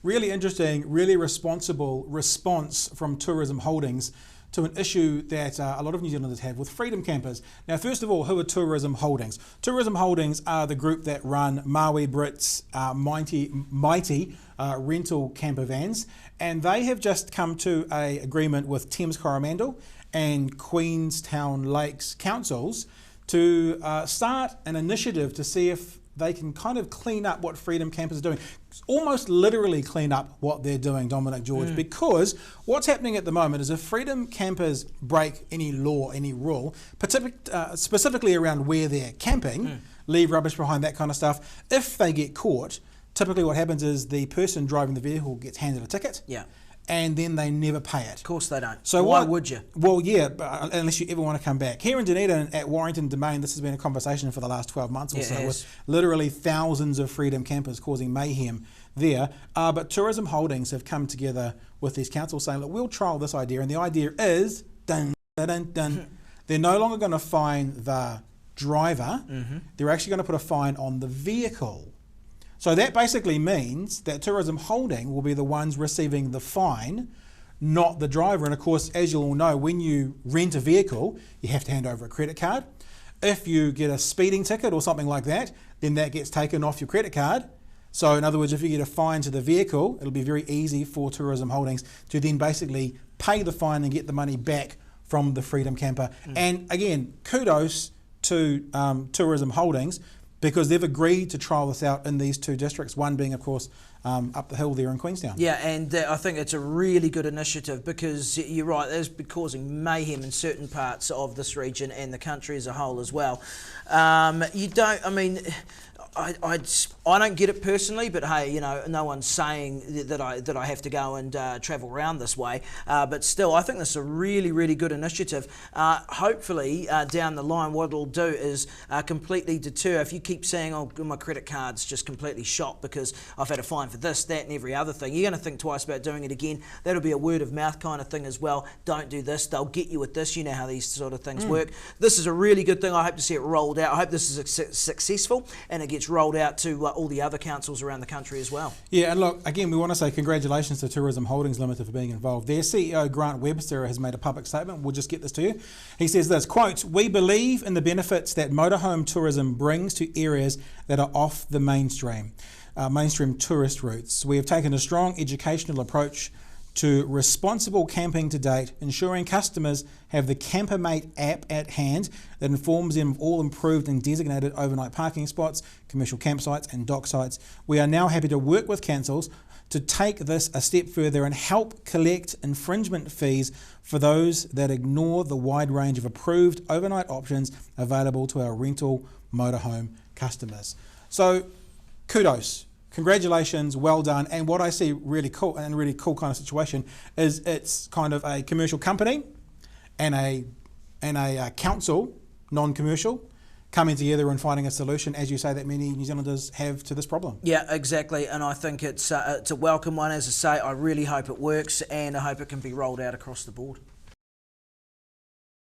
really interesting, really responsible response from Tourism Holdings to an issue that a lot of New Zealanders have with freedom campers. Now, first of all, who are Tourism Holdings? Tourism Holdings are the group that run Maui Brit's mighty rental camper vans, and they have just come to an agreement with Thames Coromandel and Queenstown Lakes councils to start an initiative to see if they can kind of clean up what freedom campers are doing. Almost literally clean up what they're doing, Dominic George, because what's happening at the moment is if freedom campers break any law, any rule, specifically around where they're camping, leave rubbish behind, that kind of stuff, if they get caught, typically what happens is the person driving the vehicle gets handed a ticket. Yeah. And then they never pay it. Of course they don't. So why would you? Well, yeah, but unless you ever want to come back. Here in Dunedin at Warrington Domain, this has been a conversation for the last 12 months or so, with literally thousands of freedom campers causing mayhem there. But Tourism Holdings have come together with these councils saying, look, we'll trial this idea, and the idea is, they're no longer going to fine the driver, they're actually going to put a fine on the vehicle. So that basically means that Tourism Holding will be the ones receiving the fine, not the driver. And of course, as you'll all know, when you rent a vehicle, you have to hand over a credit card. If you get a speeding ticket or something like that, then that gets taken off your credit card. So in other words, if you get a fine to the vehicle, it'll be very easy for Tourism Holdings to then basically pay the fine and get the money back from the freedom camper. And again, kudos to Tourism Holdings, because they've agreed to trial this out in these two districts, one being, of course, up the hill there in Queenstown. Yeah, and I think it's a really good initiative, because you're right, it's been causing mayhem in certain parts of this region and the country as a whole as well. I don't get it personally, but hey, you know, no one's saying that I have to go and travel around this way. But still, I think this is a really, really good initiative. Hopefully, down the line, what it'll do is completely deter. If you keep saying, "Oh, my credit card's just completely shot because I've had a fine for this, that, and every other thing," you're going to think twice about doing it again. That'll be a word of mouth kind of thing as well. Don't do this; they'll get you with this. You know how these sort of things work. This is a really good thing. I hope to see it rolled out. I hope this is successful and it gets rolled out to all the other councils around the country as well. Yeah, and look, again, we want to say congratulations to Tourism Holdings Limited for being involved. Their CEO, Grant Webster, has made a public statement. We'll just get this to you. He says this, quote, "We believe in the benefits that motorhome tourism brings to areas that are off the mainstream tourist routes. We have taken a strong educational approach to responsible camping to date, ensuring customers have the CamperMate app at hand that informs them of all improved and designated overnight parking spots, commercial campsites and dock sites. We are now happy to work with councils to take this a step further and help collect infringement fees for those that ignore the wide range of approved overnight options available to our rental motorhome customers." So kudos. Congratulations, well done. And what I see really cool and really cool kind of situation is it's kind of a commercial company and a council, non-commercial, coming together and finding a solution, as you say, that many New Zealanders have to this problem. Yeah, exactly. And I think it's a welcome one. As I say, I really hope it works, and I hope it can be rolled out across the board.